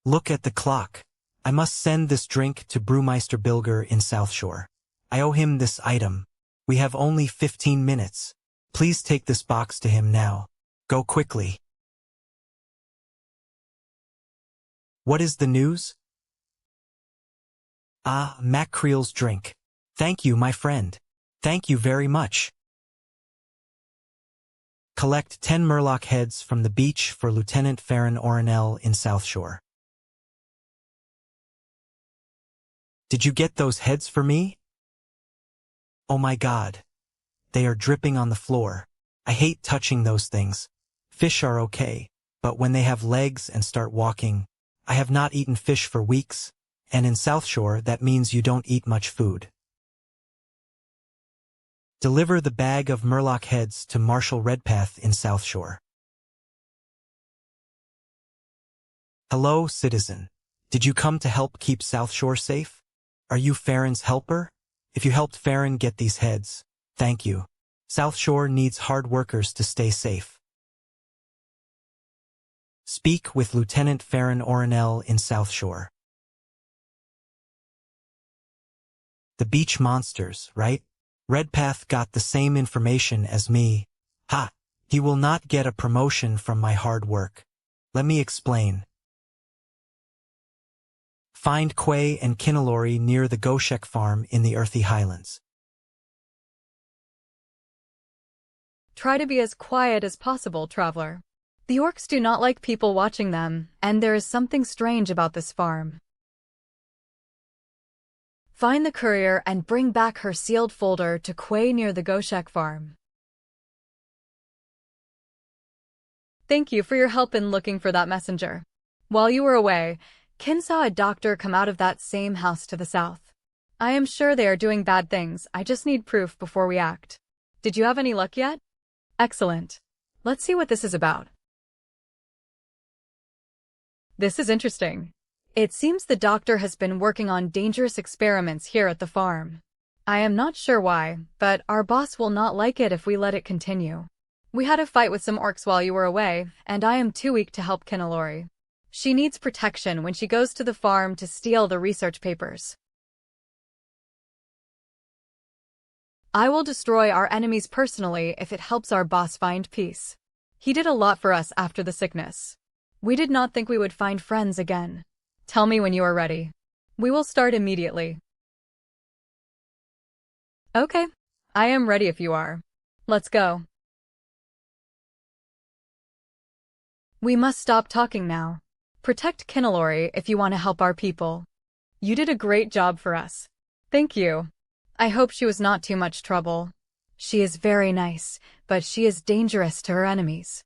Look at the clock. I must send this drink to Brewmeister Bilger in South Shore. I owe him this item. We have only 15 minutes. Please take this box to him now. Go quickly. What is the news? Ah, Macreel's drink. Thank you, my friend. Thank you very much. Collect 10 Murloc heads from the beach for Lieutenant Farron Orinell in South Shore. Did you get those heads for me? Oh my God. They are dripping on the floor. I hate touching those things. Fish are okay, but when they have legs and start walking, I have not eaten fish for weeks, and in South Shore that means you don't eat much food. Deliver the bag of Murloc heads to Marshal Redpath in South Shore. Hello, citizen. Did you come to help keep South Shore safe? Are you Farron's helper? If you helped Farron get these heads, thank you. South Shore needs hard workers to stay safe. Speak with Lieutenant Farron Orinell in South Shore. The beach monsters, right? Redpath got the same information as me. Ha! He will not get a promotion from my hard work. Let me explain. Find Quay and Kinalori near the Goshek farm in the Earthy Highlands. Try to be as quiet as possible, traveler. The orcs do not like people watching them, and there is something strange about this farm. Find the courier and bring back her sealed folder to Quay near the Goshek farm. Thank you for your help in looking for that messenger. While you were away, Kin saw a doctor come out of that same house to the south. I am sure they are doing bad things. I just need proof before we act. Did you have any luck yet? Excellent. Let's see what this is about. This is interesting. It seems the doctor has been working on dangerous experiments here at the farm. I am not sure why, but our boss will not like it if we let it continue. We had a fight with some orcs while you were away, and I am too weak to help Kinalori. She needs protection when she goes to the farm to steal the research papers. I will destroy our enemies personally if it helps our boss find peace. He did a lot for us after the sickness. We did not think we would find friends again. Tell me when you are ready. We will start immediately. Okay, I am ready if you are. Let's go. We must stop talking now. Protect Kinalori if you want to help our people. You did a great job for us. Thank you. I hope she was not too much trouble. She is very nice, but she is dangerous to her enemies.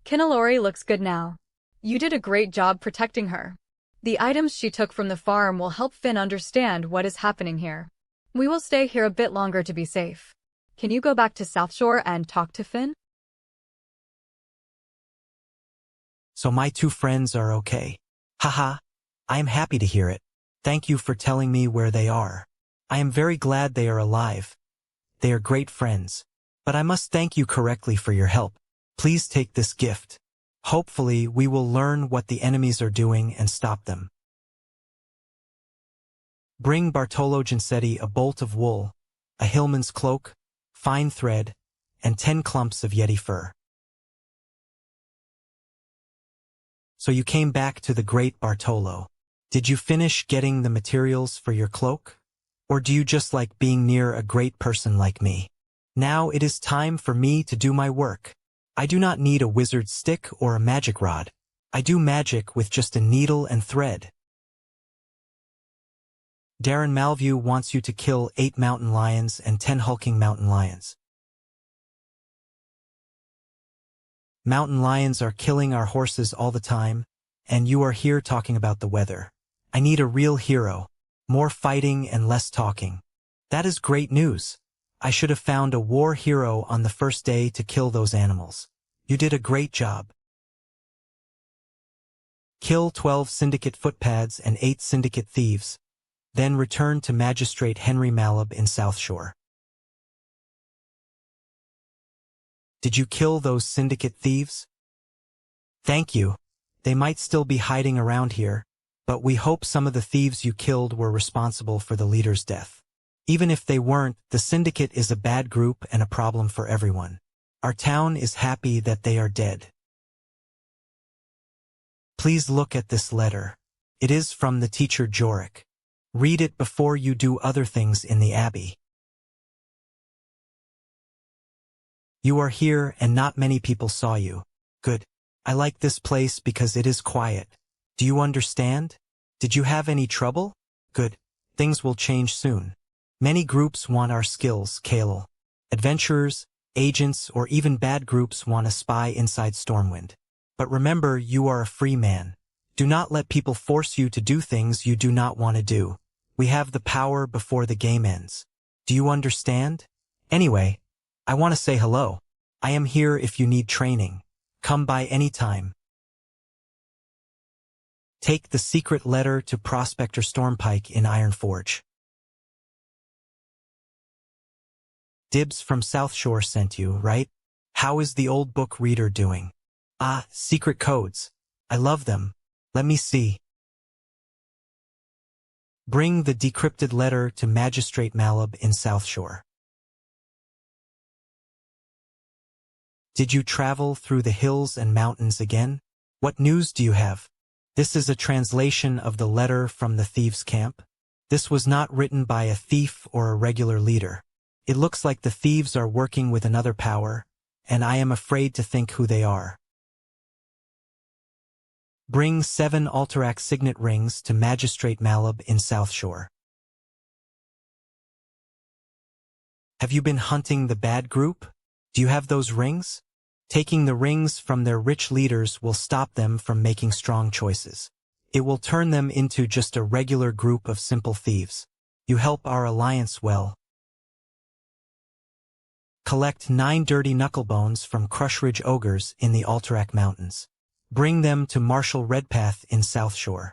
Kinalori looks good now. You did a great job protecting her. The items she took from the farm will help Finn understand what is happening here. We will stay here a bit longer to be safe. Can you go back to South Shore and talk to Finn? So my two friends are okay. Haha, I am happy to hear it. Thank you for telling me where they are. I am very glad they are alive. They are great friends. But I must thank you correctly for your help. Please take this gift. Hopefully, we will learn what the enemies are doing and stop them. Bring Bartolo Gensetti a bolt of wool, a hillman's cloak, fine thread, and 10 clumps of yeti fur. So you came back to the great Bartolo. Did you finish getting the materials for your cloak? Or do you just like being near a great person like me? Now it is time for me to do my work. I do not need a wizard's stick or a magic rod. I do magic with just a needle and thread. Darren Malview wants you to kill 8 mountain lions and 10 hulking mountain lions. Mountain lions are killing our horses all the time, and you are here talking about the weather. I need a real hero. More fighting and less talking. That is great news. I should have found a war hero on the first day to kill those animals. You did a great job. Kill 12 syndicate footpads and 8 syndicate thieves. Then return to Magistrate Henry Malab in South Shore. Did you kill those syndicate thieves? Thank you. They might still be hiding around here, but we hope some of the thieves you killed were responsible for the leader's death. Even if they weren't, the syndicate is a bad group and a problem for everyone. Our town is happy that they are dead. Please look at this letter. It is from the teacher Jorik. Read it before you do other things in the abbey. You are here and not many people saw you. Good. I like this place because it is quiet. Do you understand? Did you have any trouble? Good. Things will change soon. Many groups want our skills, Kalel. Adventurers, agents, or even bad groups want to spy inside Stormwind. But remember, you are a free man. Do not let people force you to do things you do not want to do. We have the power before the game ends. Do you understand? Anyway, I want to say hello. I am here if you need training. Come by anytime. Take the secret letter to Prospector Stormpike in Ironforge. Dibs from South Shore sent you, right? How is the old book reader doing? Ah, secret codes. I love them. Let me see. Bring the decrypted letter to Magistrate Malab in South Shore. Did you travel through the hills and mountains again? What news do you have? This is a translation of the letter from the thieves' camp. This was not written by a thief or a regular leader. It looks like the thieves are working with another power, and I am afraid to think who they are. Bring 7 Alterac signet rings to Magistrate Malab in South Shore. Have you been hunting the bad group? Do you have those rings? Taking the rings from their rich leaders will stop them from making strong choices. It will turn them into just a regular group of simple thieves. You help our alliance well. Collect 9 dirty knucklebones from Crushridge ogres in the Alterac Mountains. Bring them to Marshal Redpath in South Shore.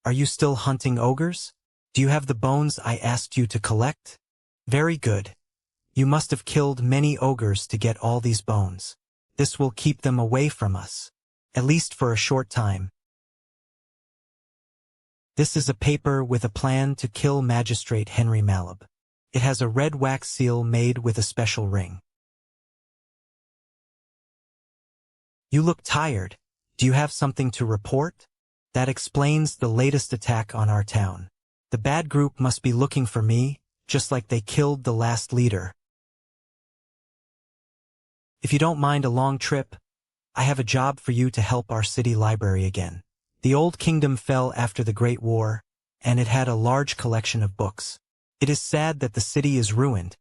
Are you still hunting ogres? Do you have the bones I asked you to collect? Very good. You must have killed many ogres to get all these bones. This will keep them away from us, at least for a short time. This is a paper with a plan to kill Magistrate Henry Malab. It has a red wax seal made with a special ring. You look tired. Do you have something to report? That explains the latest attack on our town. The bad group must be looking for me, just like they killed the last leader. If you don't mind a long trip, I have a job for you to help our city library again. The old kingdom fell after the Great War, and it had a large collection of books. It is sad that the city is ruined,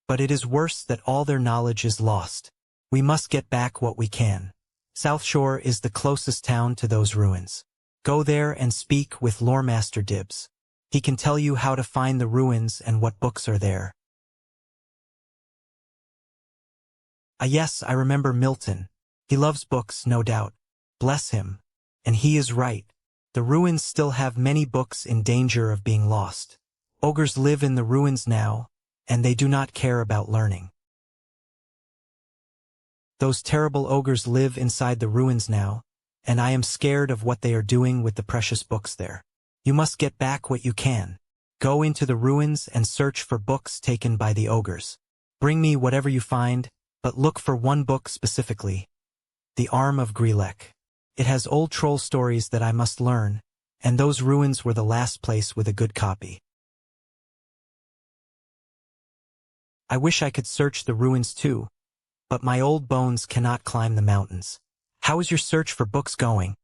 but it is worse that all their knowledge is lost. We must get back what we can. South Shore is the closest town to those ruins. Go there and speak with Loremaster Dibs. He can tell you how to find the ruins and what books are there. Ah yes, I remember Milton. He loves books, no doubt. Bless him. And he is right. The ruins still have many books in danger of being lost. Ogres live in the ruins now, and they do not care about learning. Those terrible ogres live inside the ruins now, and I am scared of what they are doing with the precious books there. You must get back what you can. Go into the ruins and search for books taken by the ogres. Bring me whatever you find, but look for one book specifically. The Arm of Grelek. It has old troll stories that I must learn, and those ruins were the last place with a good copy. I wish I could search the ruins too, but my old bones cannot climb the mountains. How is your search for books going?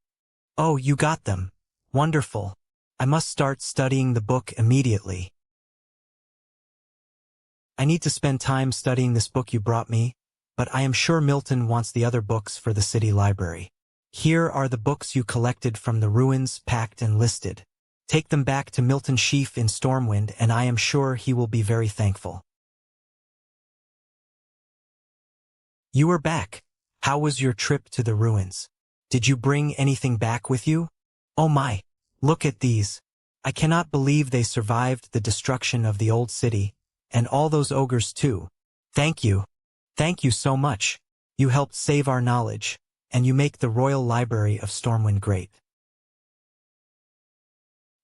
Oh, you got them. Wonderful. I must start studying the book immediately. I need to spend time studying this book you brought me, but I am sure Milton wants the other books for the city library. Here are the books you collected from the ruins, packed and listed. Take them back to Milton Sheaf in Stormwind, and I am sure he will be very thankful. You are back. How was your trip to the ruins? Did you bring anything back with you? Oh my, look at these. I cannot believe they survived the destruction of the old city, and all those ogres too. Thank you. Thank you so much. You helped save our knowledge, and you make the Royal Library of Stormwind great.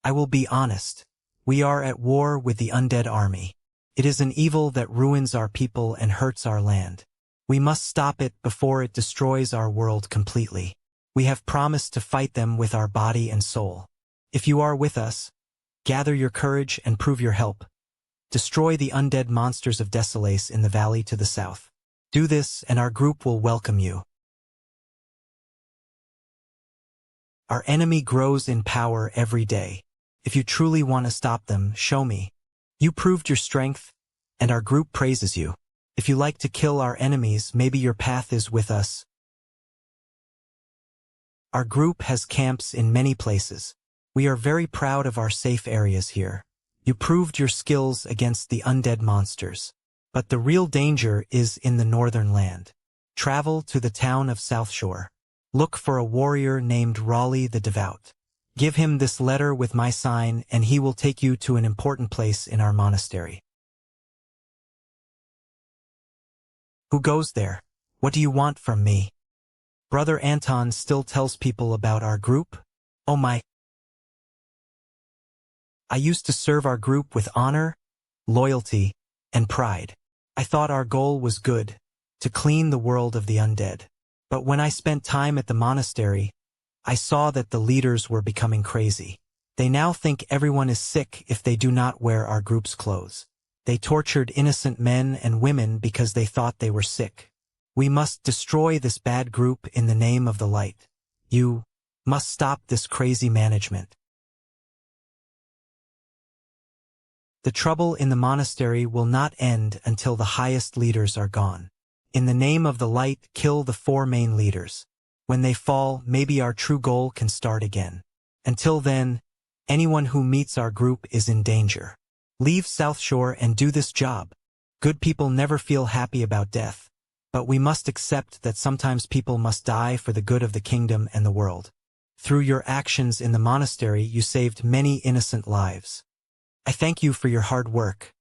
I will be honest. We are at war with the undead army. It is an evil that ruins our people and hurts our land. We must stop it before it destroys our world completely. We have promised to fight them with our body and soul. If you are with us, gather your courage and prove your help. Destroy the undead monsters of Desolace in the valley to the south. Do this and our group will welcome you. Our enemy grows in power every day. If you truly want to stop them, show me. You proved your strength, and our group praises you. If you like to kill our enemies, maybe your path is with us. Our group has camps in many places. We are very proud of our safe areas here. You proved your skills against the undead monsters. But the real danger is in the northern land. Travel to the town of South Shore. Look for a warrior named Raleigh the Devout. Give him this letter with my sign, and he will take you to an important place in our monastery. Who goes there? What do you want from me? Brother Anton still tells people about our group? Oh my! I used to serve our group with honor, loyalty, and pride. I thought our goal was good, to clean the world of the undead. But when I spent time at the monastery, I saw that the leaders were becoming crazy. They now think everyone is sick if they do not wear our group's clothes. They tortured innocent men and women because they thought they were sick. We must destroy this bad group in the name of the light. You must stop this crazy management. The trouble in the monastery will not end until the highest leaders are gone. In the name of the light, kill the 4 main leaders. When they fall, maybe our true goal can start again. Until then, anyone who meets our group is in danger. Leave South Shore and do this job. Good people never feel happy about death, but we must accept that sometimes people must die for the good of the kingdom and the world. Through your actions in the monastery, you saved many innocent lives. I thank you for your hard work.